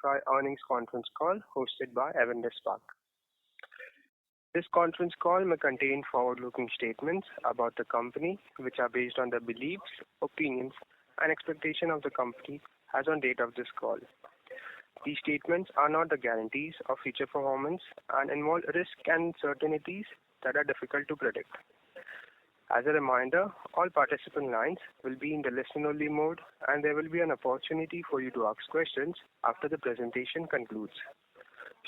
Q2FY25 earnings conference call hosted by Analysts. This conference call may contain forward-looking statements about the company, which are based on the beliefs, opinions, and expectations of the company as on date of this call. These statements are not the guarantees of future performance and involve risks and uncertainties that are difficult to predict. As a reminder, all participant lines will be in the listen-only mode, and there will be an opportunity for you to ask questions after the presentation concludes.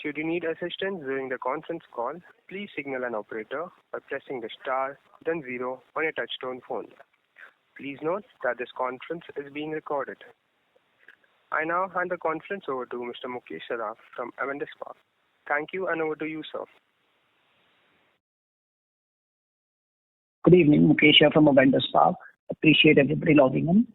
Should you need assistance during the conference call, please signal an operator by pressing the star, then 0 on your touchtone phone. Please note that this conference is being recorded. I now hand the conference over to Mr. Mukesh Saraf from Analysts. Thank you, and over to you, sir. Good evening, Mukesh here from Avendus Spark. Appreciate everybody logging in.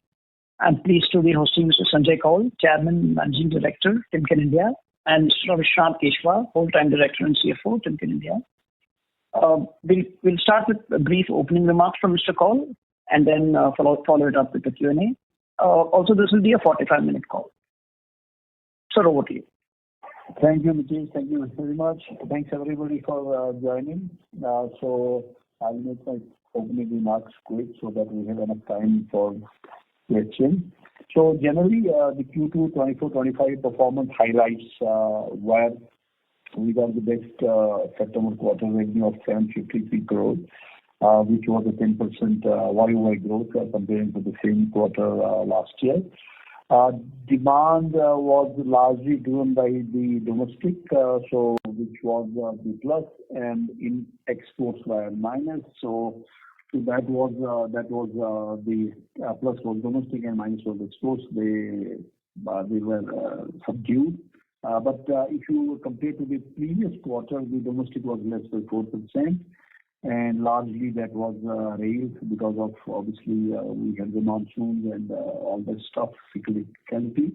I'm pleased to be hosting Mr. Sanjay Kaul, Chairman, Managing Director, Timken India, and Mr. Vishram Keshwa, Full-Time Director and CFO, Timken India. We'll start with a brief opening remarks from Mr. Kaul, and then follow it up with the Q&A. Also, this will be a 45-minute call. Sir, over to you. Thank you, Mukesh. Thank you very much. Thanks, everybody, for joining. I'll make my opening remarks quick so that we have enough time for questions. So generally, the Q2 24-25 performance highlights where we got the best September quarter revenue of 753 crores, which was a 10% YOY growth comparing to the same quarter last year. Demand was largely driven by the domestic, which was the plus, and in exports were minus. So that was the plus was domestic and minus was exports. They were subdued. But if you compare to the previous quarter, the domestic was less by 4%. And largely that was rails because of obviously we had the monsoons and all that stuff, cyclicality.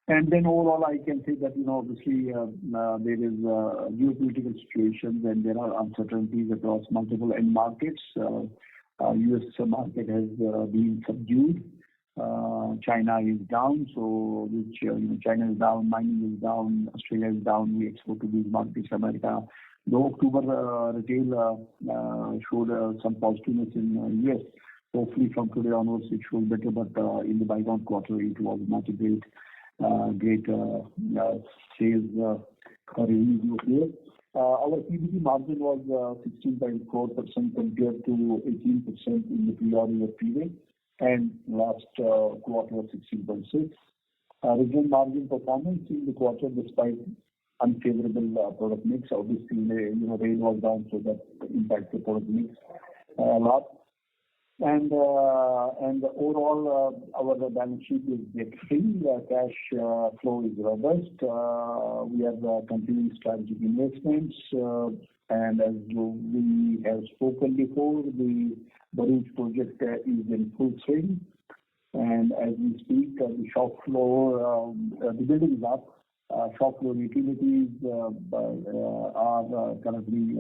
And then overall I can say that obviously there is geopolitical situations and there are uncertainties across multiple end markets. US market has been subdued. China is down, so which China is down, mining is down, Australia is down. We export to these markets, America. Though October retail showed some positiveness in US. Hopefully from today onwards it should better, but in the bygone quarter it was not a great sales revenue here. Our PBT margin was 16.4% compared to 18% in the prior year period, and last quarter was 16.6%. Regional margin performance in the quarter despite unfavorable product mix. Obviously, rail was down, so that impacts the product mix a lot. And overall, our balance sheet is debt-free. Cash flow is robust. We have continuing strategic investments, and as we have spoken before, the Bharuch project is in full swing. And as we speak, the shop floor, the building is up. Shop floor utilities are currently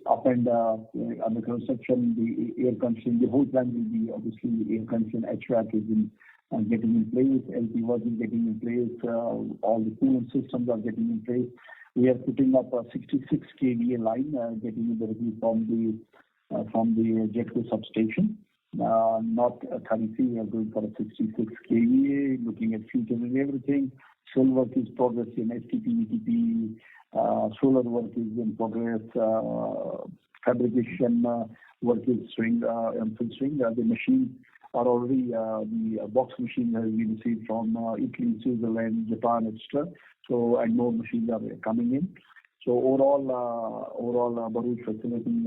up and under construction. The air conditioning, the whole plant will be obviously air conditioning. HVAC is getting in place. LP is getting in place. All the cooling systems are getting in place. We are putting up a 66 kVA line, getting directly from the JETCO substation. Not a 33, we are going for a 66 kVA, looking at future and everything. Civil work is progressing, STP, ETP, solar work is in progress, fabrication work is in full swing. The machines are already, the box machine has been received from Italy, Switzerland, Japan, etc. So, and more machines are coming in. So overall, Bharuch facility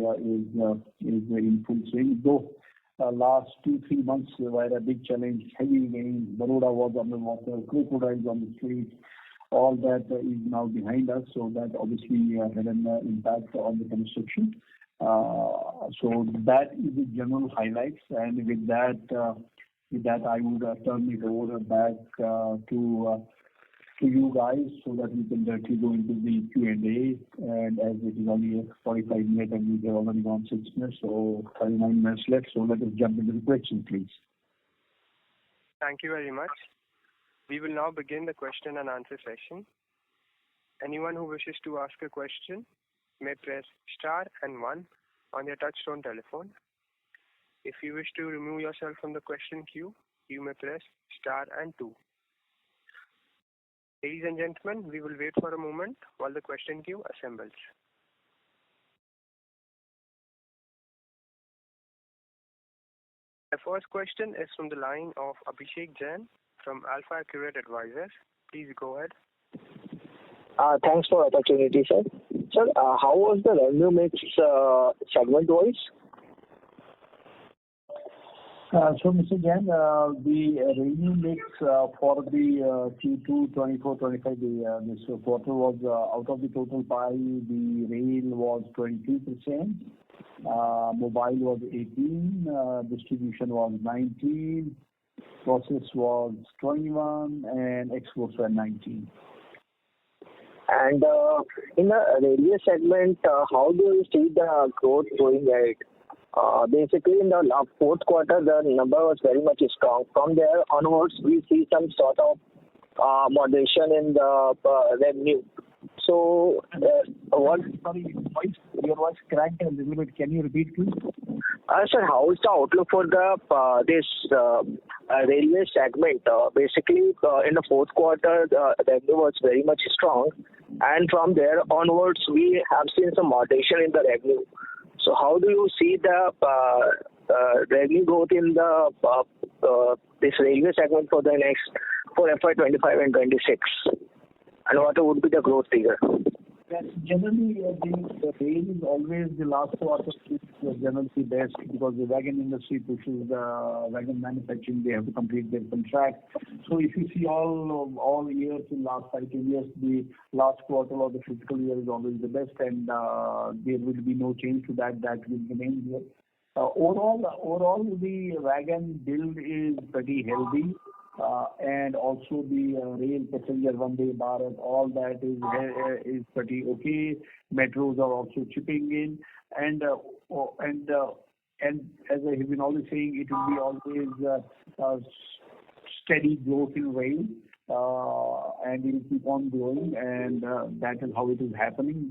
is in full swing. Though last 2-3 months were a big challenge, heavy rain, Baroda was underwater, crocodiles on the streets. All that is now behind us, so that obviously had an impact on the construction. So that is the general highlights, and with that I would turn it over back to you guys so that we can directly go into the Q&A. And as it is only 45 minutes and we have already gone 6 minutes, so 39 minutes left. So let us jump into the questions, please. Thank you very much. We will now begin the question and answer session. Anyone who wishes to ask a question may press star and 1 on their touchtone telephone. If you wish to remove yourself from the question queue, you may press star and 2. Ladies and gentlemen, we will wait for a moment while the question queue assembles. The first question is from the line of Abhishek Jain from Alpha Accurate Advisors. Please go ahead. Thanks for the opportunity, sir. Sir, how was the revenue mix segment-wise? So, Mr. Jain, the revenue mix for the Q2 24-25 this quarter was out of the total pie, the rail was 22%, mobile was 18%, distribution was 19%, process was 21%, and exports were 19%. And in the railway segment, how do you see the growth going ahead? Basically, in the fourth quarter, the number was very much strong. From there onwards, we see some sort of moderation in the revenue. So, what? Sorry, your voice cracked a little bit. Can you repeat, please? Sir, how is the outlook for the this railway segment? Basically, in the fourth quarter, the revenue was very much strong, and from there onwards, we have seen some moderation in the revenue. So, how do you see the revenue growth in the this railway segment for FY25 and 26? And what would be the growth figure? Yes, generally, the rail is always the last quarter is generally best because the wagon industry pushes the wagon manufacturing. They have to complete their contract. So if you see all years in last 5 years, the last quarter of the fiscal year is always the best, and there will be no change to that. That will remain here. Overall, the wagon build is pretty healthy. And also the rail passenger Vande Bharat, all that is pretty okay. Metros are also chipping in, and as I have been always saying, it will be always steady growth in rail, and it will keep on growing, and that is how it is happening,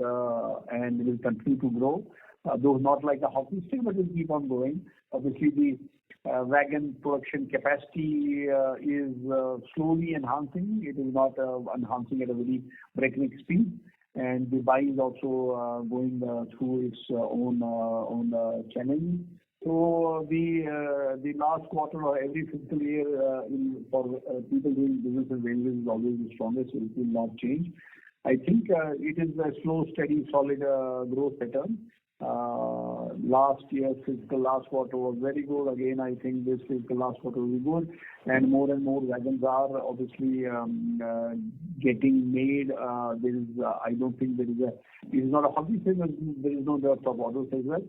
and it will continue to grow. Though not like a hockey stick, but it will keep on growing. Obviously, the wagon production capacity is slowly enhancing. It is not enhancing at a very breakneck speed, and the buy is also going through its own channel. So the last quarter of every fiscal year for people doing business in railways is always the strongest. So it will not change. I think it is a slow, steady, solid growth pattern. Last year's fiscal last quarter was very good. Again, I think this fiscal last quarter will be good, and more wagons are obviously getting made. I don't think it is not a hockey stick. There is no dearth of orders as well.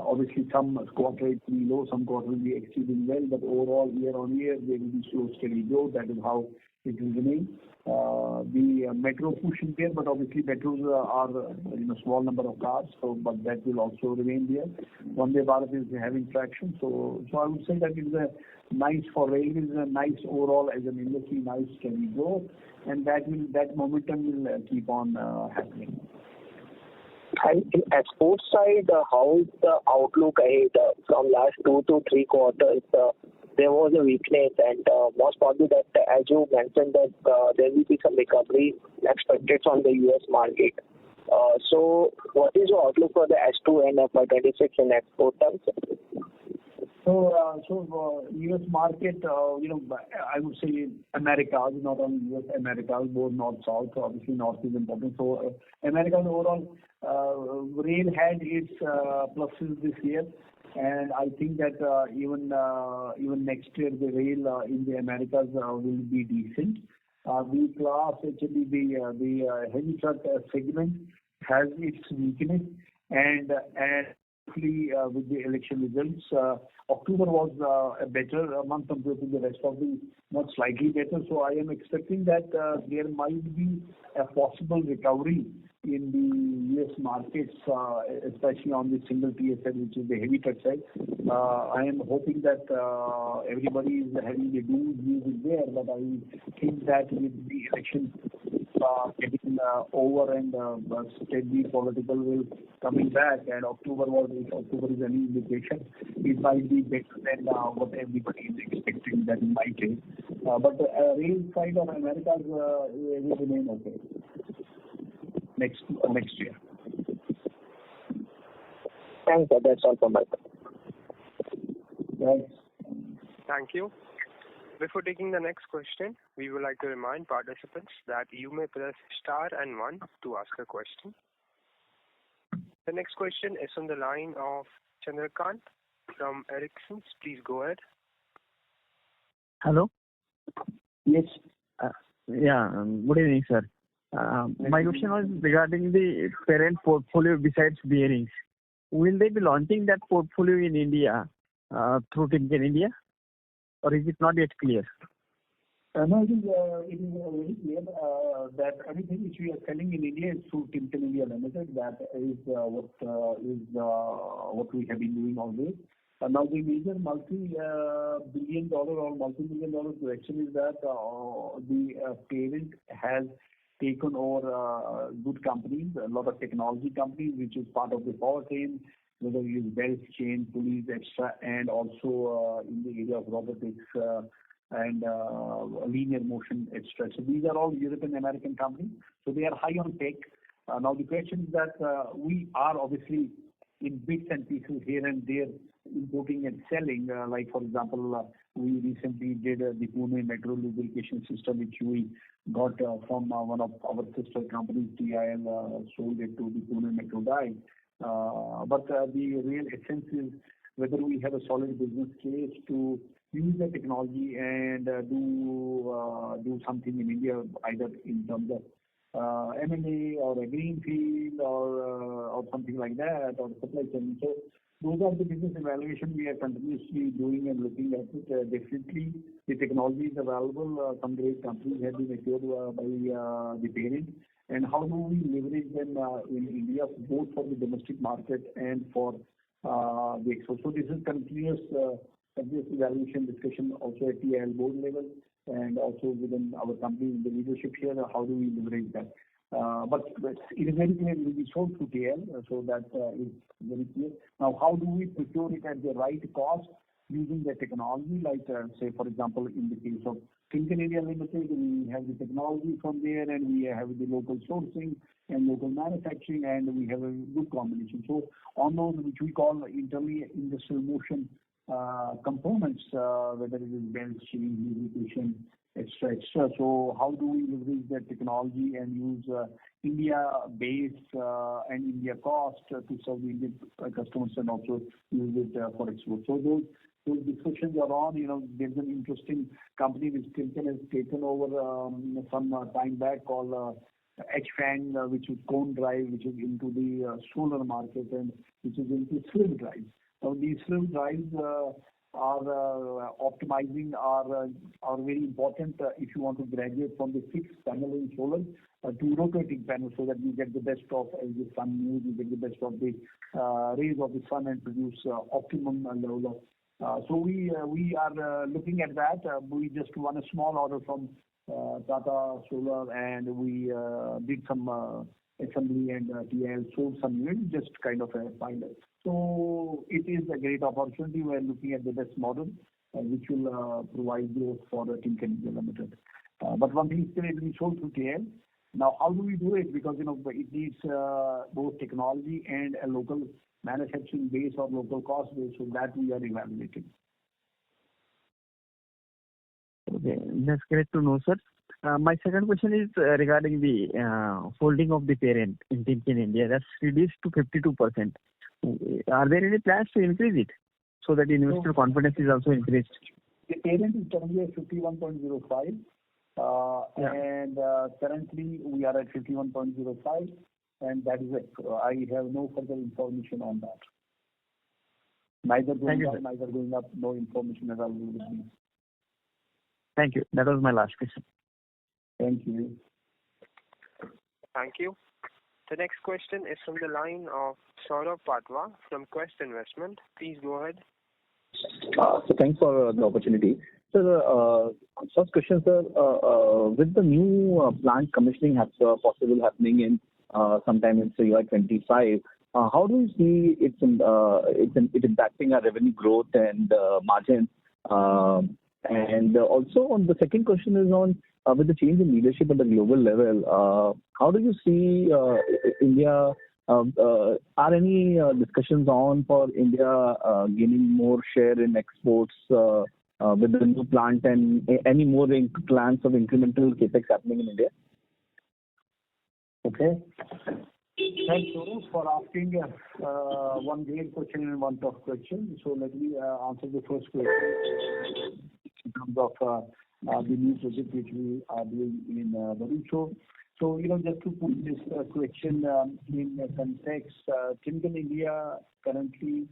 Obviously, some quarter it will be low, some quarter will be exceeding well, but overall, year on year, there will be slow, steady growth. That is how it will remain. The metro push is there, but obviously metros are small number of cars, but that will also remain there. Vande Bharat is having traction, so I would say that is a nice for railways, a nice overall as an industry, nice steady growth, and that momentum will keep on happening. And in export side, how is the outlook ahead from last 2 to 3 quarters? There was a weakness, and most probably that, as you mentioned, that there will be some recovery expected from the U.S. market. So, what is your outlook for the S2 and FY26 in export terms? So U.S. market, I would say Americas, not only U.S. Americas, both north south. So obviously north is important. So Americas overall, rail had its pluses this year. And I think that even next year the rail in the Americas will be decent. The class actually the heavy truck segment has its weakness, and with the election results, October was a better month compared to the rest of the month, slightly better. So I am expecting that there might be a possible recovery in the U.S. markets, especially on the single tier side, which is the heavy truck side. I am hoping that everybody is having the dual music there, but I think that with the election getting over and steady political will coming back, and October is any indication, it might be better than what everybody is expecting that it might take. But the rail side of America will remain okay next year. Thanks, sir. That's all from my side. Thanks. Thank you. Before taking the next question, we would like to remind participants that you may press star and 1 to ask a question. The next question is on the line of Chandrakant from Ericsson's. Please go ahead. Hello. Yes. Good evening, sir. My question was regarding the parent portfolio besides bearings. Will they be launching that portfolio in India through Timken India, or is it not yet clear? No, it is very clear that everything which we are selling in India is through Timken India Limited. That is what we have been doing always. Now the major multi-billion dollar or multi-million dollar question is that the parent has taken over good companies, a lot of technology companies, which is part of the powertrain, whether it is belts, chain, pulleys, etc., and also in the area of robotics and linear motion, etc. So these are all European American companies. So they are high on tech. Now the question is that we are obviously in bits and pieces here and there importing and selling. Like for example, we recently did the Pune Metro lubrication system, which we got from one of our sister companies, TIL, sold it to the Pune Metro guy. But the real essence is whether we have a solid business case to use the technology and do something in India, either in terms of M&A or a greenfield or something like that, or supply chain. So those are the business evaluation we are continuously doing and looking at it. Definitely, the technology is available. Some great companies have been acquired by the parent. And how do we leverage them in India, both for the domestic market and for the export? So this is continuous evaluation discussion also at TIL board level and also within our company in the leadership here. How do we leverage that? But it is very clear it will be sold to TL, so that is very clear. Now, how do we procure it at the right cost using the technology? Like, say, for example, in the case of Timken India Limited, we have the technology from there, and we have the local sourcing and local manufacturing, and we have a good combination. So on those, which we call internally industrial motion components, whether it is belts, chain, lubrication, etc., etc. So how do we leverage that technology and use India base and India cost to serve the Indian customers and also use it for export? So those discussions are on. There's an interesting company which Timken has taken over some time back called HFAN, which is cone drive, which is into the solar market and which is into slim drives. So these slim drives are optimizing are very important if you want to graduate from the fixed panel in solar to rotating panel, so that you get the best of as the sun moves, you get the best of the rays of the sun and produce optimum level of. So we are looking at that. We just won a small order from Tata Solar, and we did some assembly and TL sold some units, just kind of a pilot. So it is a great opportunity. We are looking at the best model which will provide growth for the Timken India Limited. But one thing is still it will be sold through TL. Now, how do we do it? Because it needs both technology and a local manufacturing base or local cost base, so that we are evaluating. Okay, that's great to know, sir. My second question is regarding the holding of the parent in Timken India. That's reduced to 52%. Are there any plans to increase it so that investor confidence is also increased? The parent is currently at 51.05, and currently we are at 51.05, and that is it. I have no further information on that. Neither going up, neither going up, no information available with me. Thank you. That was my last question. Thank you. Thank you. The next question is from the line of Saurabh Patwa from Quest Investment. Please go ahead. So thanks for the opportunity. Sir, first question, sir, with the new plant commissioning possible happening in sometime in CY25, how do you see it impacting our revenue growth and margin? And also on the second question is on with the change in leadership at the global level, how do you see India? Are any discussions on for India gaining more share in exports with the new plant and any more plans of incremental capex happening in India? Okay. Thanks, Saurabh, for asking one great question and one tough question. So let me answer the first question in terms of the new project which we are doing in Bharuch. So, just to put this question in context, Timken India currently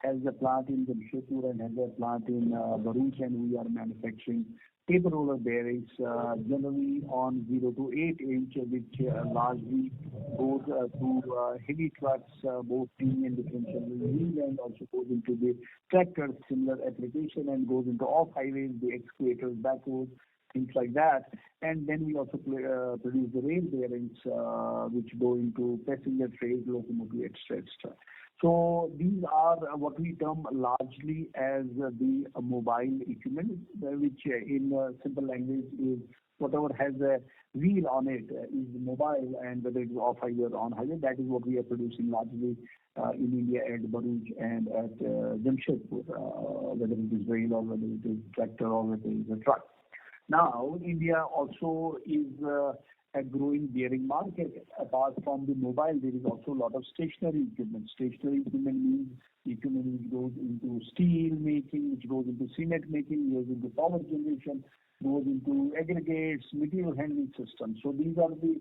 has a plant in Jamshedpur and has a plant in Bharuch, and we are manufacturing taper roller bearings generally on 0 to 8 inch, which largely goes to heavy trucks, both in and differential wheel, and also goes into the tractor, similar application, and goes into off-highways, the excavators, backhoes, things like that. And then we also produce the rail bearings, which go into passenger trains, locomotive, etc. So these are what we term largely as the mobile equipment, which in simple language is whatever has a wheel on it is mobile, and whether it's off-highway or on-highway, that is what we are producing largely in India at Bharuch and at Jamshedpur, whether it is rail or whether it is tractor or whether it is a truck. Now, India also is a growing bearing market. Apart from the mobile, there is also a lot of stationary equipment. Stationary equipment means equipment which goes into steel making, which goes into cement making, goes into power generation, goes into aggregates, material handling systems. So these are the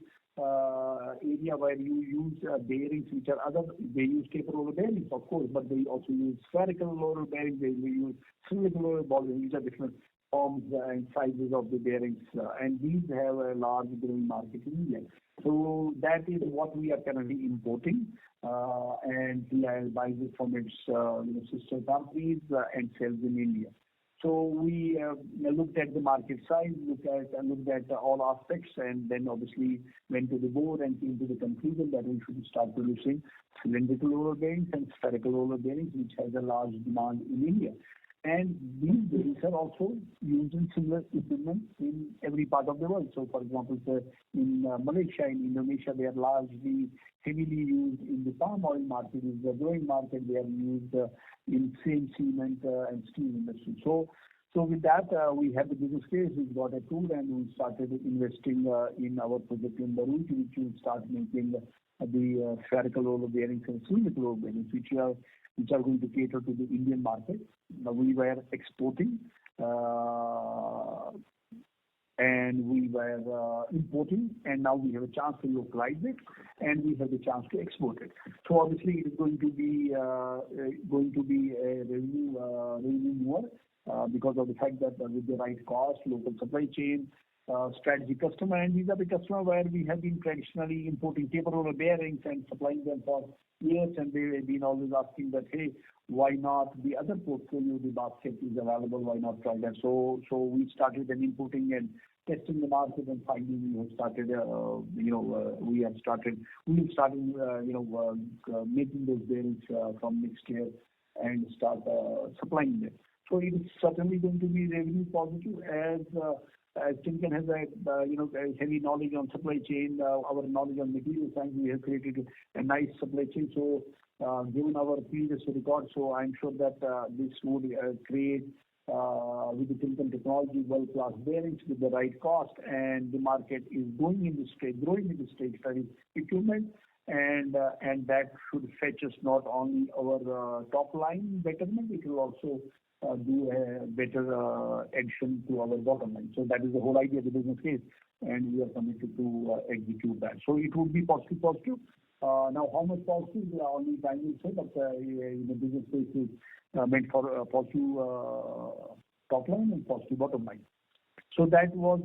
area where you use bearings which are other. They use taper roller bearings, of course, but they also use spherical roller bearings. They use cylindrical roller bearings. These are different forms and sizes of the bearings, and these have a large growing market in India. So that is what we are currently importing, and TIL buys it from its sister companies and sells in India. So we looked at the market size, looked at all aspects, and then obviously went to the board and came to the conclusion that we should start producing cylindrical roller bearings and spherical roller bearings, which has a large demand in India. And these bearings are also used in similar equipment in every part of the world. So, for example, in Malaysia, in Indonesia, they are largely heavily used in the palm oil market. Is the growing market. They are used in same cement and steel industry. So with that, we have the business case. We got approved, and we started investing in our project in Bharuch, which will start making the spherical roller bearings and cylindrical roller bearings, which are going to cater to the Indian market. We were exporting and we were importing, and now we have a chance to localize it, and we have the chance to export it. So obviously, it is going to be a revenue more because of the fact that with the right cost, local supply chain, strategy customer, and these are the customer where we have been traditionally importing taper roller bearings and supplying them for years, and they have been always asking that, hey, why not the other portfolio, the basket is available, why not try that? So we started then importing and testing the market, and finally we have started, making those bearings from next year and start supplying them. So it is certainly going to be revenue positive as Timken has a heavy knowledge on supply chain, our knowledge on material science. We have created a nice supply chain. So given our previous record, so I'm sure that this would create with the Timken technology world-class bearings with the right cost, and the market is growing in the stage study equipment, and that should fetch us not only our top line betterment, it will also do a better addition to our bottom line. So that is the whole idea of the business case, and we are committed to execute that. So it would be positive. Now, how much positive, only time will say, but the business case is meant for positive top line and positive bottom line. So that was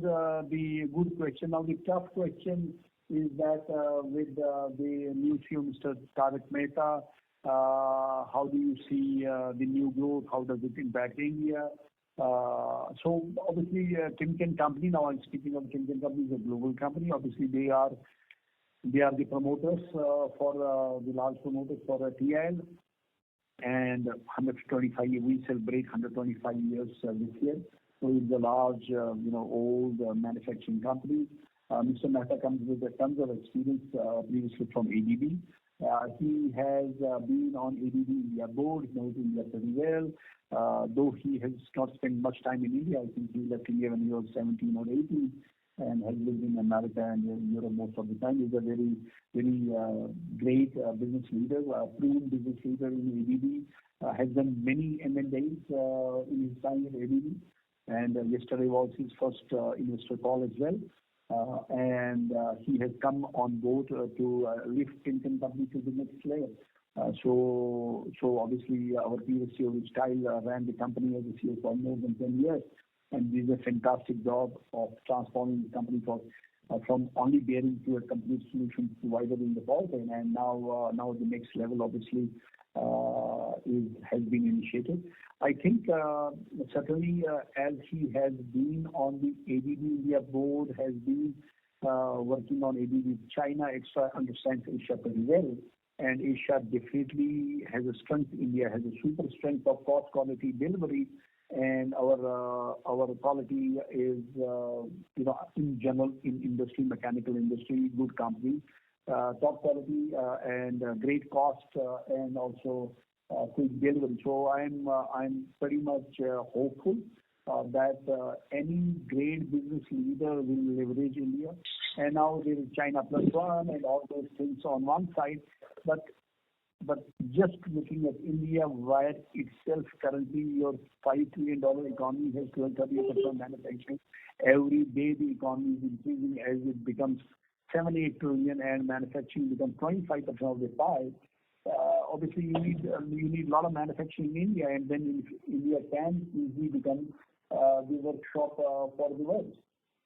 the good question. Now, the tough question is that with the new CEO, Mr. Tarak Mehta, how do you see the new growth? How does it impact India? So obviously, Timken company, now I'm speaking of Timken company, is a global company. Obviously, they are the promoters for the large promoters for TIL, and 125 we celebrate 125 years this year. So it's a large, old manufacturing company. Mr. Mehta comes with tons of experience previously from ABB. He has been on ABB India board, knows India pretty well. Though he has not spent much time in India, I think he left India when he was 17 or 18 and has lived in America and Europe most of the time. He's a very, very great business leader, proven business leader in ABB, has done many M&As in his time at ABB. And yesterday was his first investor call as well. And he has come on board to lift Timken company to the next level. So obviously our previous CEO, Rich Kyle, ran the company as a CEO for more than 10 years, and did a fantastic job of transforming the company from only bearing to a complete solution provider in the powertrain. And now the next level obviously has been initiated. I think certainly as he has been on the ABB India board, has been working on ABB China, extra understands Asia pretty well. And Asia definitely has a strength. India has a super strength of cost, quality, delivery, and our quality is in general in industry, mechanical industry, good company, top quality and great cost and also quick delivery. So I'm pretty much hopeful that any great business leader will leverage India. And now there is China plus one and all those things on one side, but just looking at India, where itself currently your $5 trillion economy has 12-30% manufacturing. Every day the economy is increasing as it becomes 7-8 trillion and manufacturing becomes 25% of the pie. Obviously, you need a lot of manufacturing in India, and then India can easily become the workshop for the world.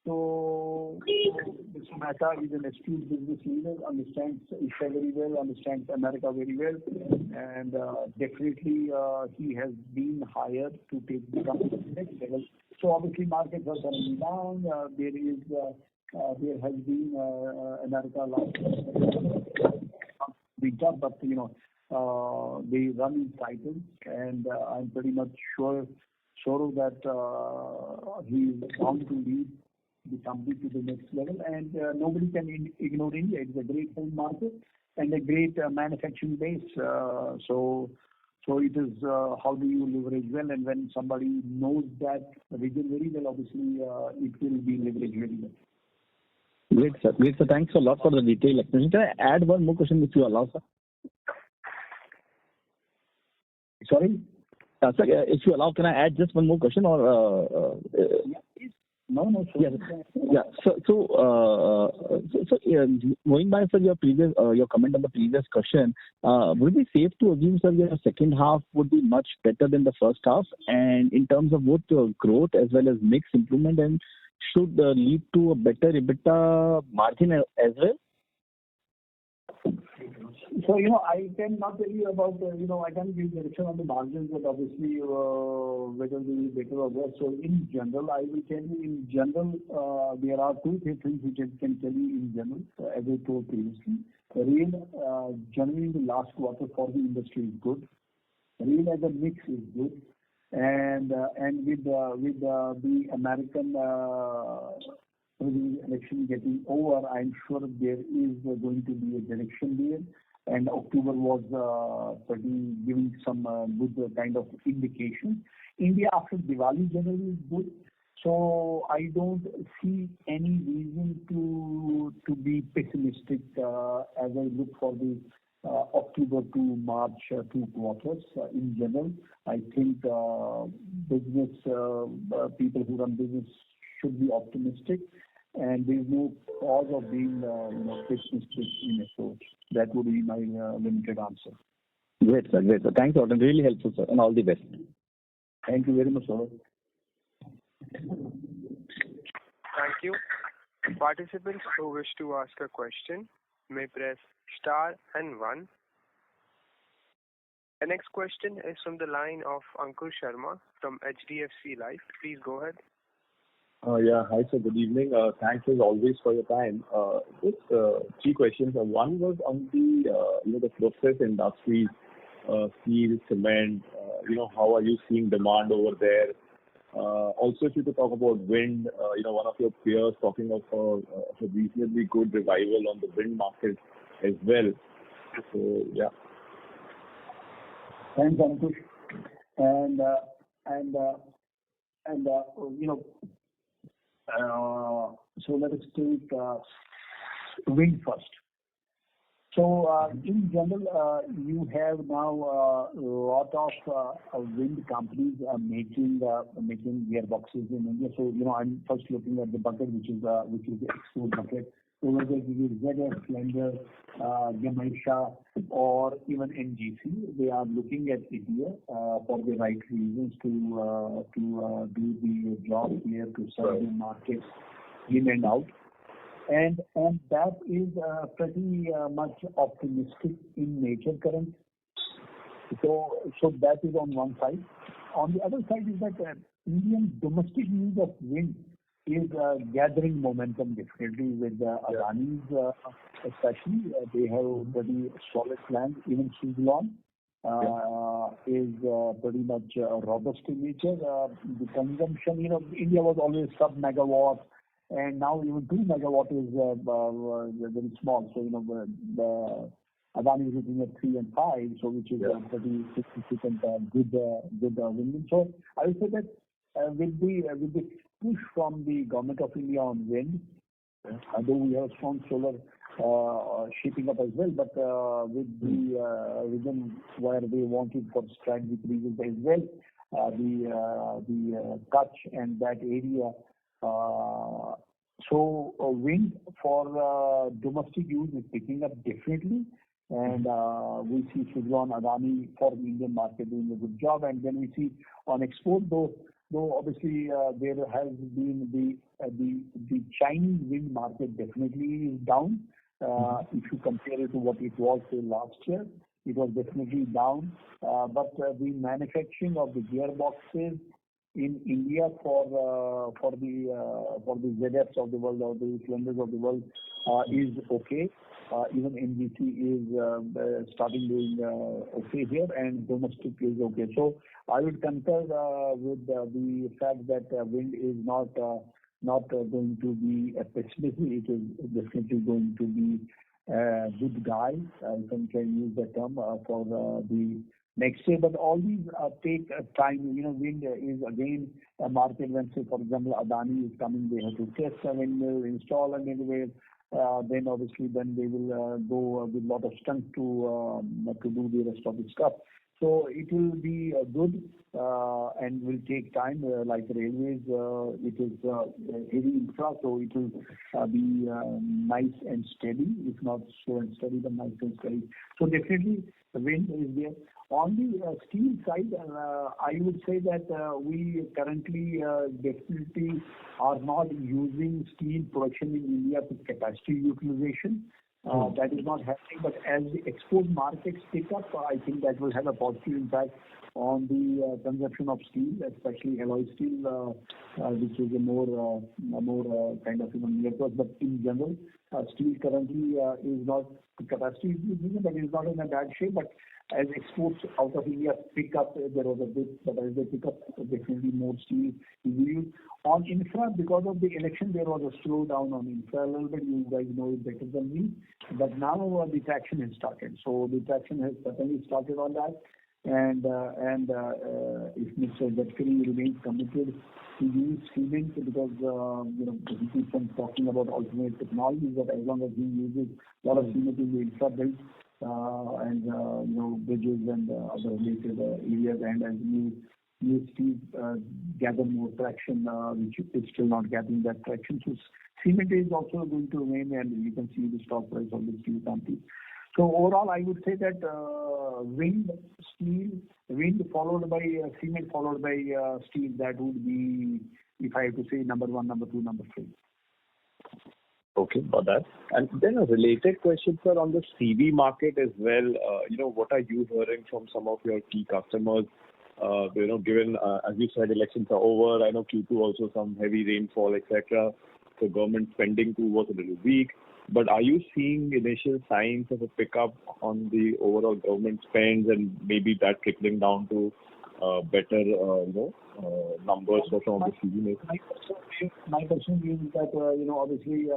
So Mr. Mehta is an astute business leader, understands Asia very well, understands America very well, and definitely he has been hired to take the company to the next level. So obviously markets are coming down. There has been America last week, but they run in cycles, and I'm pretty much sure that he is bound to lead the company to the next level. And nobody can ignore India. It's a great home market and a great manufacturing base. So it is how do you leverage well, and when somebody knows that region very well, obviously it will be leveraged very well. Great, sir. Great, sir. Thanks a lot for the detailed explanation. Can I add one more question if you allow, sir? Sorry? Sir, if you allow, can I add just one more question or? No, sure. Yeah. So, going by, sir, your comment on the previous question, would it be safe to assume, sir, your second half would be much better than the first half, and in terms of both growth as well as mix improvement, and should lead to a better EBITDA margin as well? So, I cannot tell you about, I can't give direction on the margins, but obviously whether they will be better or worse. So in general, I will tell you there are two things which I can tell you in general, as I told previously. Rail, generally in the last quarter for the industry is good. Rail as a mix is good. And with the American election getting over, I'm sure there is going to be a direction there. And October was giving some good kind of indication. India after Diwali generally is good. So I don't see any reason to be pessimistic as I look for the October to March 2 quarters. In general, I think business people who run business should be optimistic, and there is no cause of being pessimistic in approach. That would be my limited answer. Great, sir. Great, sir. Thanks a lot. Really helpful, sir, and all the best. Thank you very much, sir. Thank you. Participants who wish to ask a question may press star and 1. The next question is from the line of Ankur Sharma from HDFC Life. Please go ahead. Yeah. Hi, sir. Good evening. Thanks as always for your time. Just 3 questions. One was on the process industry, steel, cement. How are you seeing demand over there? Also, if you could talk about wind, one of your peers talking of a reasonably good revival on the wind market as well. So, yeah. Thanks, Ankush. So let us take wind first. So in general, you have now a lot of wind companies making gearboxes in India. So I'm first looking at the bucket, which is the export bucket. Over there, you will ZF, Splendor, Ganesha, or even NGC. They are looking at India for the right reasons to do the job here, to serve the markets in and out. And that is pretty much optimistic in nature currently. So that is on one side. On the other side is that Indian domestic use of wind is gathering momentum definitely with Adani's especially. They have pretty solid plans. Even Suzlon is pretty much robust in nature. The consumption, India was always sub-megawatt, and now even 2 megawatt is very small. So, the Adani is looking at 3 and 5, so which is a pretty significant good wind. So I would say that with the push from the government of India on wind, although we have strong solar shaping up as well, but with the reason where they wanted for strategic reasons as well, the Kutch and that area. So wind for domestic use is picking up definitely, and we see Suzlon, Adani for the Indian market doing a good job. And then we see on export, though obviously there has been the Chinese wind market definitely is down. If you compare it to what it was say last year, it was definitely down. But the manufacturing of the gearboxes in India for the ZFs of the world or the Splendors of the world is okay. Even NGC is starting doing okay here, and domestic is okay. So I would concur with the fact that wind is not going to be a pessimism. It is definitely going to be a good guy. I can use that term for the next year. But all these take time. Wind is again a market when, say, for example, Adani is coming, they have to test a windmill, install a windmill. Then obviously they will go with a lot of strength to do the rest of the stuff. So it will be good and will take time. Like railways, it is heavy infra, so it will be nice and steady. If not slow and steady, but nice and steady. So definitely the wind is there. On the steel side, I would say that we currently definitely are not using steel production in India to capacity utilization. That is not happening. But as the export markets pick up, I think that will have a positive impact on the consumption of steel, especially alloy steel, which is a more kind of near to us. But in general, steel currently is not capacity utilization, but is not in a bad shape. But as exports out of India pick up, there was a bit, but as they pick up, definitely more steel is used. On infra, because of the election, there was a slowdown on infra a little bit. You guys know it better than me. But now the traction has started. So the traction has certainly started on that. And if Mr. Gadkari remains committed to use cement, because he keeps on talking about alternate technologies, that as long as he uses a lot of cement in the infra build and bridges and other related areas, and as new steel gather more traction, which is still not getting that traction. So cement is also going to remain, and you can see the stock price of the steel company. So overall, I would say that wind followed by cement, followed by steel. That would be, if I have to say, number 1, number 2, number 3. Okay, got that. And then a related question, sir, on the CV market as well. What are you hearing from some of your key customers? Given, as you said, elections are over. I know Q2 also some heavy rainfall, etc. So government spending too was a little weak. But are you seeing initial signs of a pickup on the overall government spends and maybe that trickling down to better, numbers for some of the CV makers? My question is that, obviously,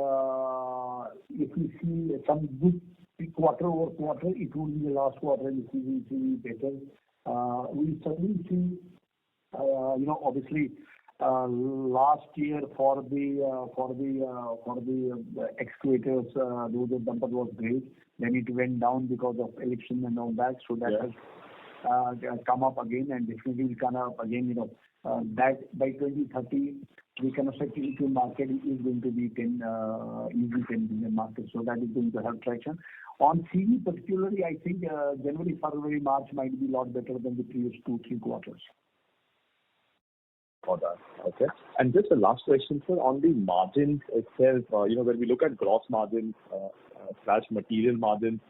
if we see some good quarter over quarter, it will be the last quarter and the CV better. We certainly see, obviously, last year for the excavators, though the bumper was great, then it went down because of election and all that. So that has come up again, and definitely will come up again. That by 2030, the construction market is going to be 10 billion market. So that is going to have traction. On CV particularly, I think January, February, March might be a lot better than the previous 2-3 quarters. Got that. Okay. And just the last question, sir, on the margins itself, when we look at gross margins / material margins,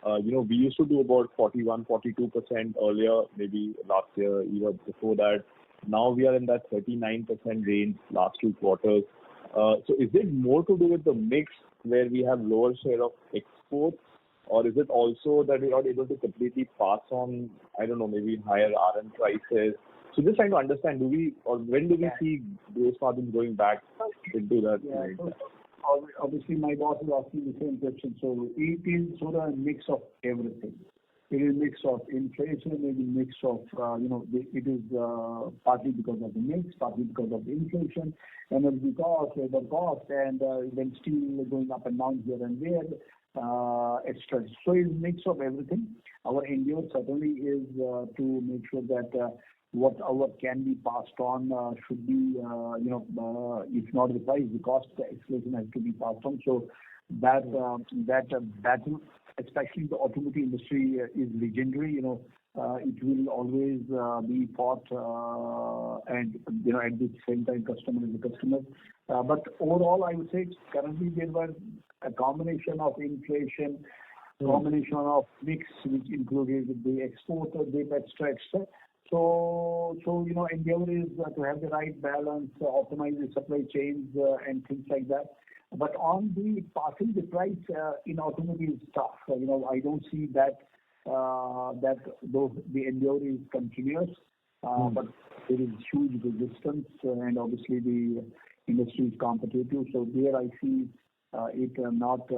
we used to do about 41-42% earlier, maybe last year, even before that. Now we are in that 39% range last 2 quarters. So is it more to do with the mix where we have lower share of exports, or is it also that we are not able to completely pass on, maybe higher RM prices? So just trying to understand, when do we see gross margins going back into that? So obviously, my boss is asking the same question. So it is sort of a mix of everything. It is a mix of inflation, it is a mix of, it is partly because of the mix, partly because of the inflation, energy cost, labor cost, and then steel going up and down here and there, extra. So it's a mix of everything. Our endeavor certainly is to make sure that whatever can be passed on should be, if not the price, the cost escalation has to be passed on. So that battle, especially the automotive industry, is legendary. It will always be fought, and at the same time, customer is a customer. But overall, I would say currently there was a combination of inflation, combination of mix, which included the export of the extra. So endeavor is to have the right balance, optimize the supply chains and things like that. But on the passing the price in automotive is tough. I don't see that though the endeavor is continuous, but there is huge resistance, and obviously the industry is competitive. So there I see it not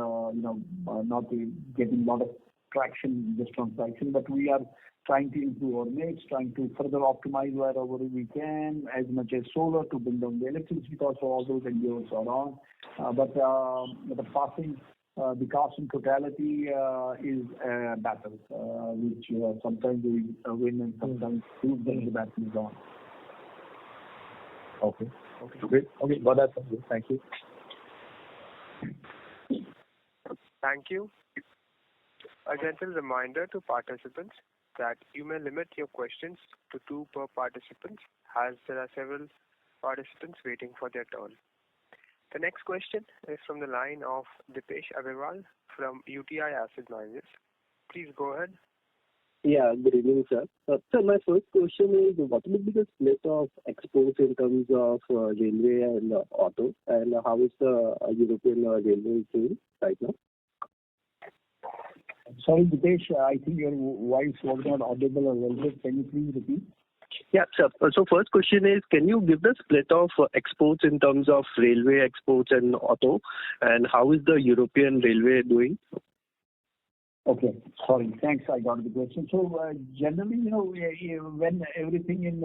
getting a lot of traction just on pricing, but we are trying to improve our mix, trying to further optimize wherever we can, as much as solar to bring down the electricity cost. So all those endeavors are on. But passing the cost in totality is a battle, which sometimes we win and sometimes lose, then the battle is on. Okay. Great. Okay, got that. Thank you. Thank you. A gentle reminder to participants that you may limit your questions to 2 per participant, as there are several participants waiting for their turn. The next question is from the line of Dipesh Agarwal from UTI Asset Managers. Please go ahead. Yeah, good evening, sir. Sir, my first question is, what will be the split of exports in terms of railway and auto, and how is the European railway doing right now? Sorry, Dipesh, I think your voice was not audible or well. Can you please repeat? Yeah, sir. So first question is, can you give the split of exports in terms of railway exports and auto, and how is the European railway doing? Okay, sorry. Thanks, I got the question. So generally, when everything in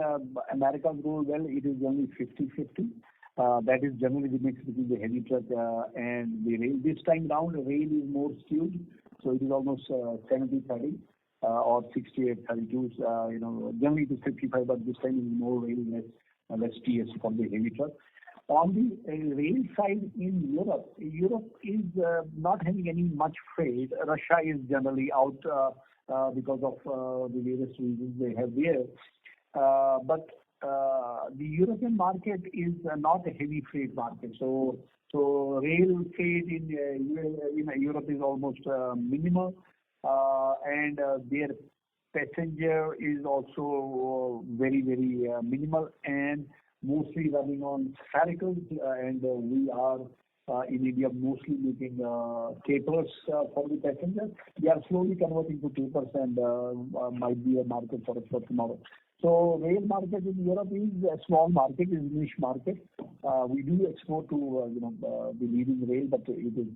America goes well, it is only 50-50. That is generally the mix between the heavy truck and the rail. This time round, the rail is more skewed, so it is almost 70-30 or 68-32. Generally it is 55, but this time it is more rail, less TS for the heavy truck. On the rail side in Europe is not having any much freight. Russia is generally out because of the various reasons they have there. But the European market is not a heavy freight market. So So rail freight in Europe is almost minimal, and their passenger is also very minimal and mostly running on sphericals, and we are in India mostly making tapers for the passenger. We are slowly converting to tapers, and might be a market for us for tomorrow. So rail market in Europe is a small market, is niche market. We do export to the leading rail, but it is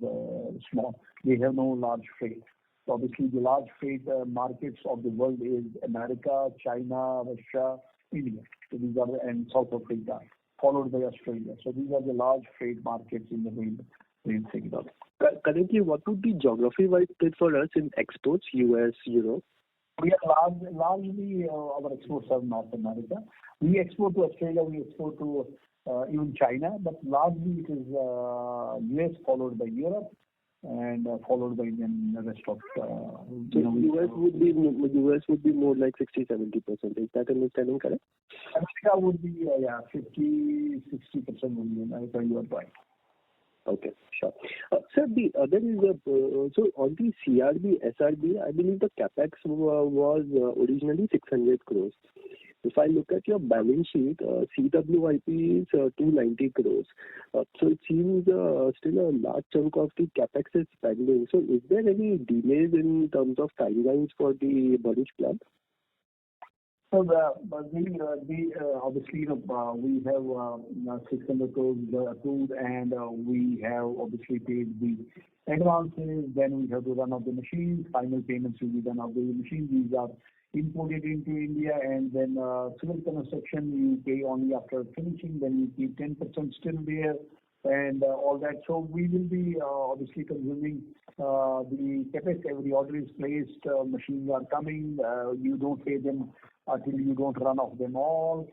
small. They have no large freight. So obviously, the large freight markets of the world is America, China, Russia, India. So these are and South Africa, followed by Australia. So these are the large freight markets in the rail sector. Currently, what would be geography-wise split for us in exports, US, Europe? We are largely our exports are North America. We export to Australia, we export to even China, but largely it is US followed by Europe and followed by then the rest of US would be more like 60-70%. Is that understanding correct? America would be 50-60% would be America. You are right. Okay, sure. Sir, the other is so on the CRB, SRB, I believe the capex was originally 600 crores. If I look at your balance sheet, CWIP is 290 crores. So it seems still a large chunk of the capex is pending. So is there any delays in terms of timelines for the Bharuch plant? So obviously, we have 600 crores approved, and we have obviously paid the advances. Then we have to run off the machines. Final payments will be done off the machines. These are imported into India, and then civil construction you pay only after finishing. Then you keep 10% still there, and all that. So we will be obviously consuming the capex. Every order is placed. Machines are coming. You don't pay them until you don't run off them all.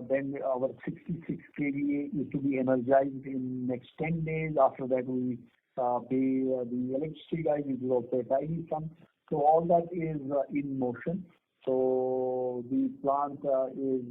Then our 66 kVA is to be energized in next 10 days. After that, we pay the electricity guys, which is also a tiny sum. So all that is in motion. So the plant is,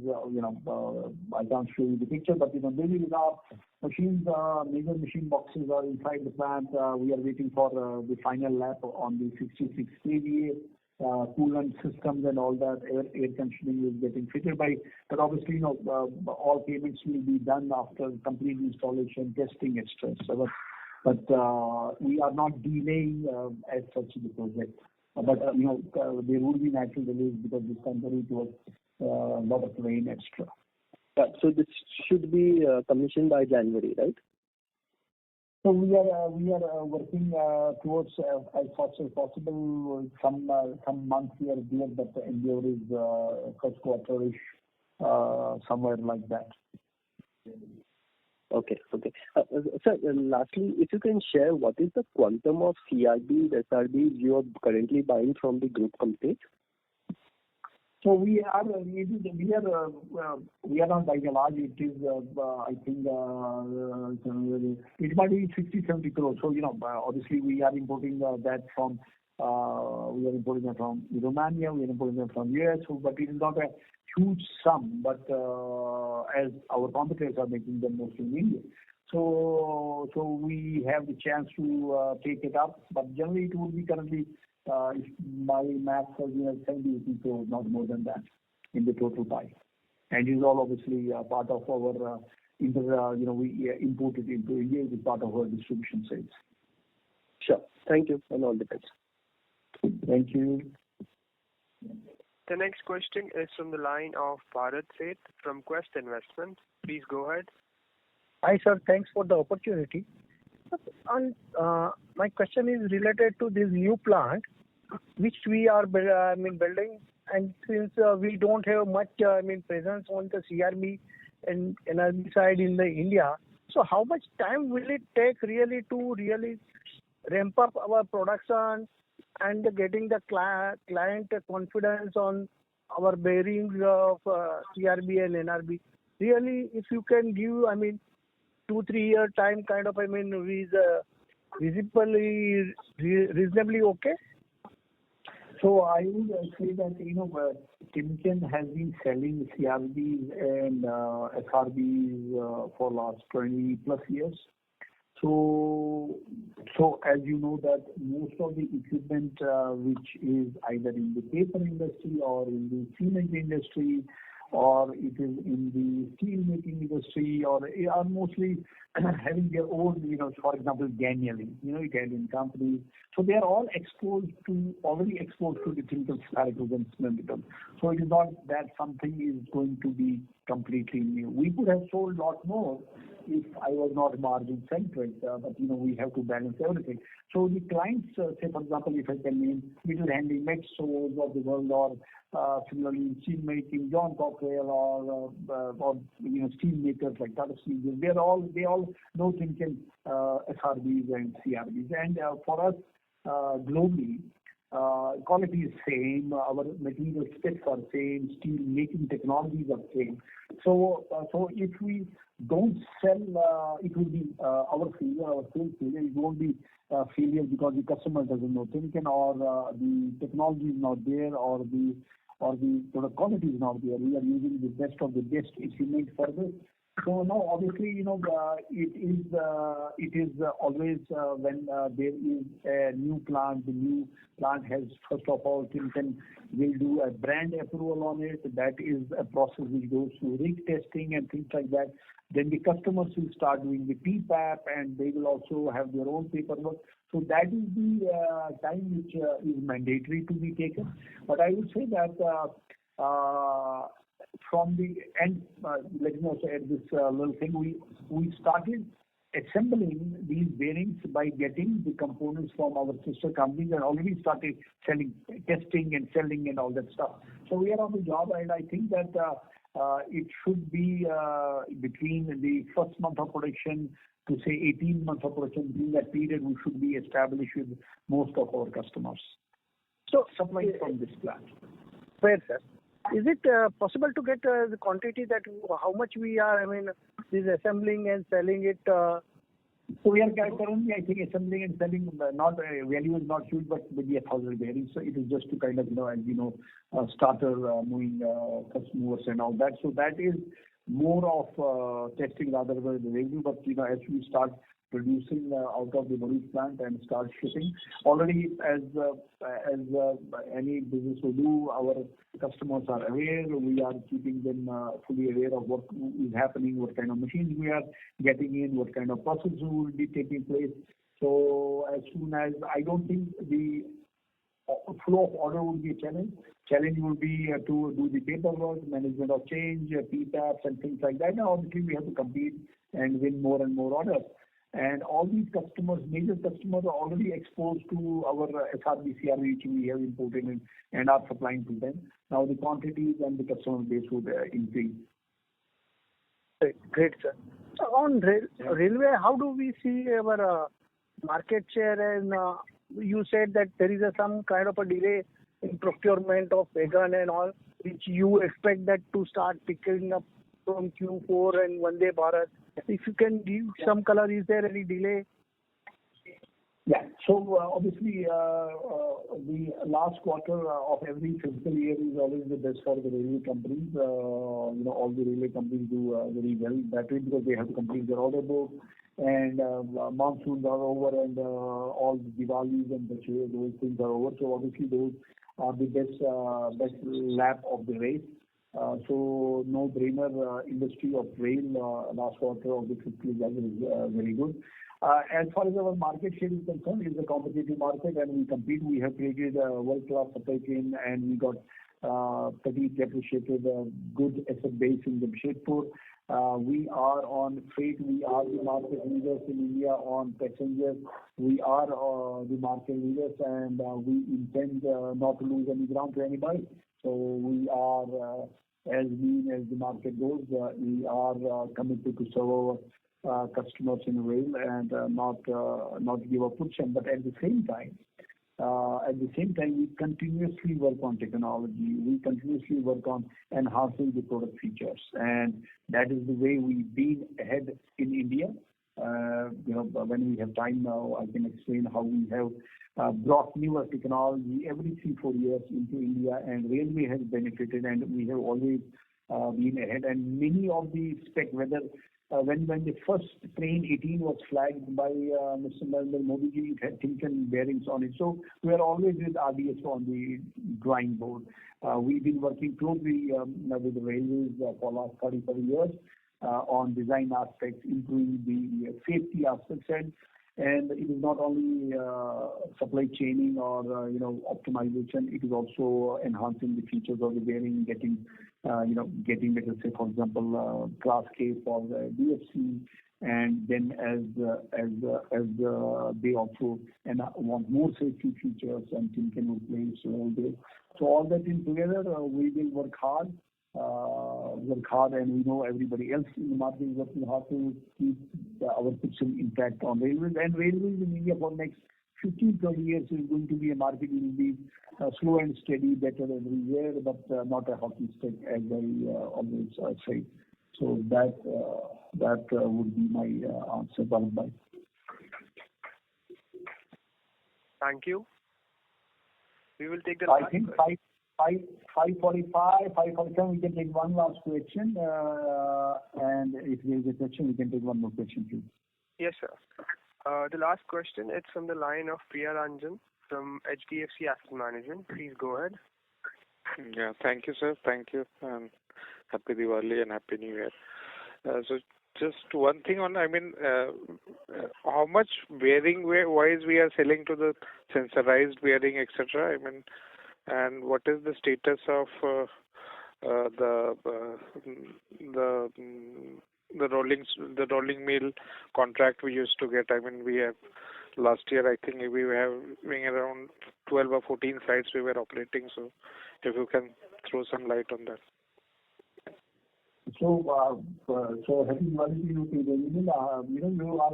I can't show you the picture, but maybe with our machines, major machine boxes are inside the plant. We are waiting for the final lap on the 66 kVA. Coolant systems and all that, air conditioning is getting fitted by, but obviously, all payments will be done after complete installation, testing, etc. So, but we are not delaying as such the project. But there would be natural delays because this company was a lot of rain extra. So this should be commissioned by January, right? So we are working towards as fast as possible. Some months we are there, but the endeavor is first quarter-ish, somewhere like that. Okay. Sir, lastly, if you can share what is the quantum of CRBs, SRBs you are currently buying from the group companies? So we are not buying a large. It is I think it might be 60-70 crores. So obviously we are importing that from Romania. We are importing that from US. But it is not a huge sum. But as our competitors are making them mostly in India, so we have the chance to take it up. But generally it would be currently. If my math says 70-80 crores, not more than that, in the total pie. And it is all obviously part of our, we import it into India. It is part of our distribution sales. Sure. Thank you, and all the best. Thank you. The next question is from the line of Bharat Seth from Quest Investment. Please go ahead. Hi, sir. Thanks for the opportunity. My question is related to this new plant, which we are building, and since we don't have much presence on the CRB and NRB side in the India, so how much time will it take really to ramp up our production and getting the client confidence on our bearings of CRB and NRB? Really, if you can give, 2-3 year time kind of, visibly reasonably okay? So I would say that, Timken has been selling CRBs and SRBs for last 20 plus years. So as you know that most of the equipment which is either in the paper industry or in the cement industry or it is in the steel making industry or are mostly having their own, for example, Gannion, Italian companies. So they are all already exposed to the chemical sparticles and cement. So it is not that something is going to be completely new. We could have sold a lot more if I was not margin centric, but we have to balance everything. So the clients, say for example, if I can name middle handling Metsos of the world, or similarly in steel making, John Cockrell, or steel makers like Tata Steel, they all know Timken SRBs and CRBs, and for us globally. Quality is same, our material specs are same, steel making technologies are same. So if we don't sell, it will be our failure, our sales failure. It won't be failure because the customer doesn't know Timken, or the technology is not there, or the product quality is not there. We are using the best of the best equipment for this. So now, obviously, it is always when there is a new plant. The new plant has, first of all, Timken will do a brand approval on it. That is a process which goes through rig testing and things like that. Then the customers will start doing the PPAP, and they will also have their own paperwork. So that is the time which is mandatory to be taken. But I would say that from the end, let me also add this little thing. We started assembling these bearings by getting the components from our sister companies, and already started selling, testing and selling and all that stuff. So we are on the job, and I think that it should be between the first month of production to say 18 months of production. During that period, we should be established with most of our customers. So supplying from this plant. Fair, sir. Is it possible to get the quantity that how much we are, is assembling and selling it? So we are currently, I think, assembling and selling, not value is not huge, but maybe 1,000 bearings. So it is just to kind of, starter moving customers and all that. So that is more of testing rather than the revenue. But, as we start producing out of the Bharuch plant and start shipping, already as any business will do, our customers are aware. We are keeping them fully aware of what is happening, what kind of machines we are getting in, what kind of processes will be taking place. So as soon as, I don't think the flow of order will be a challenge. Challenge will be to do the paperwork, management of change, PPAPs and things like that. Now, obviously, we have to compete and win more and more orders. And all these customers, major customers, are already exposed to our SRB, CRB, which we have imported and are supplying to them. Now the quantities and the customer base would increase. Great, sir. So on railway, how do we see our market share? And you said that there is some kind of a delay in procurement of wagon and all, which you expect that to start picking up from Q4 and Vande Bharat. If you can give some color, is there any delay? Yeah. So obviously, the last quarter of every fiscal year is always the best for the railway companies. All the railway companies do very well that way because they have to complete their order book, and monsoons are over, and all the Diwalis and Dussehra, those things are over. So obviously, those are the best lap of the race. So no brainer, industry of rail last quarter of the fiscal year is very good. As far as our market share is concerned, it's a competitive market and we compete. We have created a world-class supply chain, and we got pretty depreciated good asset base in Jamshedpur. We are on freight. We are the market leaders in India on passengers. We are the market leaders, and we intend not to lose any ground to anybody. So we are, as mean as the market goes, we are committed to serve our customers in rail and not give up push them. But at the same time, we continuously work on technology. We continuously work on enhancing the product features, and that is the way we've been ahead in India. When we have time now, I can explain how we have brought newer technology every 3-4 years into India, and railway has benefited, and we have always been ahead. And many of the spec, whether when the first train 18 was flagged by Mr. Narendra Modi ji, it had Timken bearings on it. So we are always with RDS on the drawing board. We've been working closely with the railways for last 35 years on design aspects, improving the safety aspects, and it is not only supply chaining or optimization. It is also enhancing the features of the bearing, getting better, say for example, class K for the DFC, and then as they also want more safety features, and Timken will play its role there. So all that in together, we will work hard, and we know everybody else in the market is working hard to keep our position intact on railways. And railways in India for next 15-20 years is going to be a market. It will be slow and steady, better every year, but not a hockey stick, as I always say. So that would be my answer, Bharat. Thank you. We will take the last. I think 5:45, 5:47. We can take one last question, and if there is a question, we can take one more question, please. Yes, sir. The last question is from the line of Priya Ranjan from HDFC Asset Management. Please go ahead. Yeah, thank you, sir. Thank you. Happy Diwali and Happy New Year. So just one thing on, how much bearing wise we are selling to the sensorized bearing, etc. And what is the status of the rolling mill contract we used to get? We have last year, I think we were having around 12 or 14 sites we were operating. So if you can throw some light on that. So happy Diwali to you. You are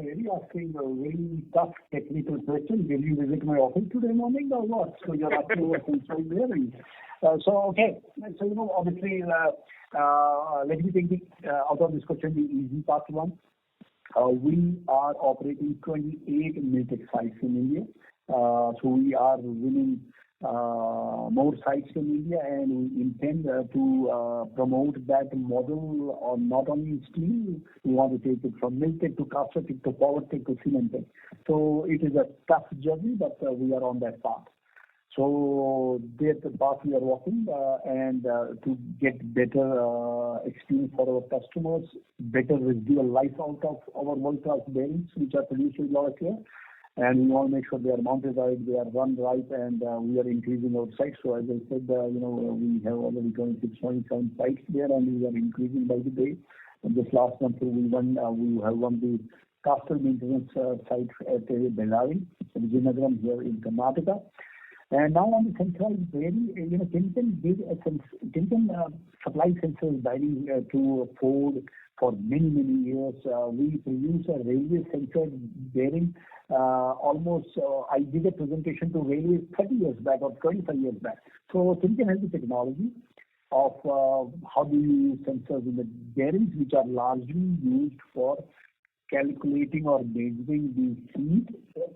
really asking a very tough technical question. Will you visit my office today morning or what? So you're asking what sensory bearings. Okay. So obviously, let me take out of this question the easy part one. We are operating 28 Miltech sites in India. So we are winning more sites in India, and we intend to promote that model on not only in steel. We want to take it from Miltech to Castertech to Powertech to Cementech. So it is a tough journey, but we are on that path. So there's the path we are walking, and to get better experience for our customers, better residual life out of our world-class bearings, which are produced in lot here. And we want to make sure they are mounted right, they are run right, and we are increasing our sites. So as I said, we have already 26.7 sites there, and we are increasing by the day. And this last month we have won the caster maintenance site at Bellary, Vijayanagar here in Karnataka. And now on the centralized bearing, Timken supply sensors bearing to Ford for many years. We produce a railway sensor bearing. Almost, I did a presentation to railways 30 years back or 25 years back. So Timken has the technology of how do you use sensors in the bearings, which are largely used for calculating or measuring the heat,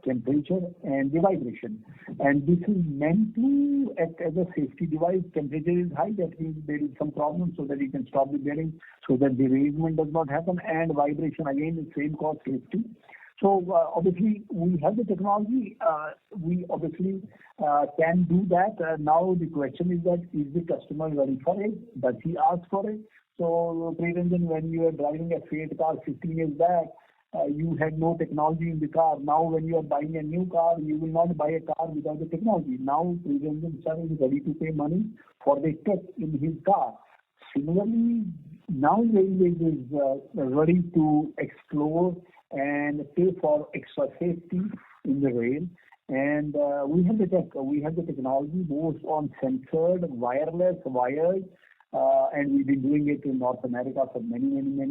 temperature, and the vibration. And this is meant to act as a safety device. Temperature is high, that means there is some problem, so that you can stop the bearing, so that the derailment does not happen. And vibration, again, is same cause safety. So obviously we have the technology. We obviously can do that. Now the question is that is the customer ready for it? Does he ask for it? So, when you are driving a Fiat car 15 years back, you had no technology in the car. Now, when you are buying a new car, you will not buy a car without the technology. Now, sir is ready to pay money for the tech in his car. Similarly, now Railways is ready to explore and pay for extra safety in the rail. And we have the tech, we have the technology both on censored, wireless, wired, and we've been doing it in North America for many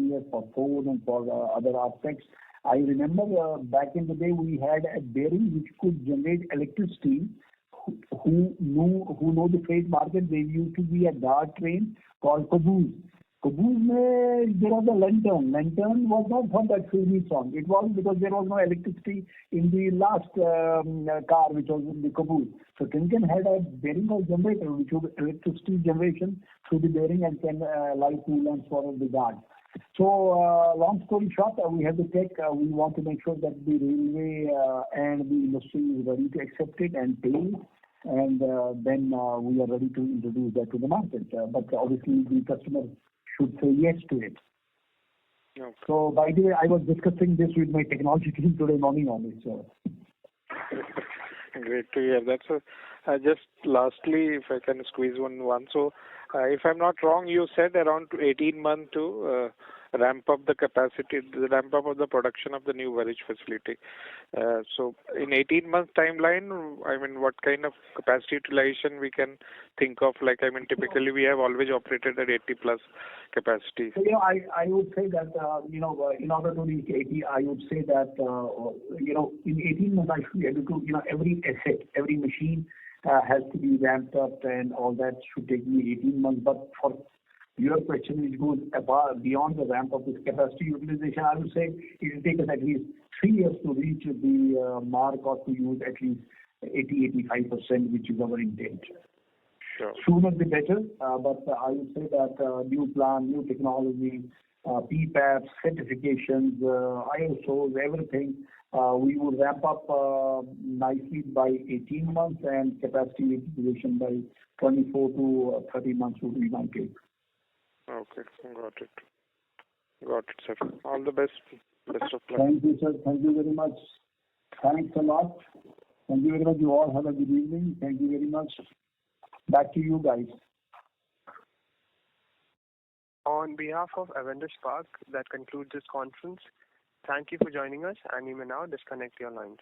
years for Ford and for other aspects. I remember back in the day we had a bearing which could generate electricity. Who know the freight market? There used to be a guard train called Caboose. Caboose, there was a lantern. Lantern was not for that filmy song. It was because there was no electricity in the last car, which was in the Caboose. So Timken had a bearing called generator, which was electricity generation through the bearing and can light two lamps for the guard. So, long story short, we have the tech. We want to make sure that the railway and the industry is ready to accept it and pay it, and then we are ready to introduce that to the market. But obviously, the customer should say yes to it. Okay. So, by the way, I was discussing this with my technology team today morning only. So, Great to hear. That's just lastly, if I can squeeze one. So, if I'm not wrong, you said around 18 months to ramp up the capacity, the ramp up of the production of the new Varich facility. So, in 18 months timeline, I mean, what kind of capacity utilization we can think of? Like, I mean, typically we have always operated at 80 plus capacity. so I would say that in order to reach 80, I would say that in 18 months I should be able to every asset, every machine has to be ramped up, and all that should take me 18 months. But for your question, which goes beyond the ramp of this capacity utilization, I would say it will take us at least 3 years to reach the mark or to use at least 80-85%, which is our intent. Sure. Sooner the better, but I would say that new plan, new technology, PPAP, certifications, ISOs, everything, we will ramp up nicely by 18 months, and capacity utilization by 24 to 30 months would be my take. Okay, got it, sir. All the best of luck. Thank you, sir. Thank you very much. Thanks a lot. Thank you very much. You all have a good evening. Thank you very much. Back to you guys. On behalf of Avendus Spark, that concludes this conference. Thank you for joining us, and you may now disconnect your lines.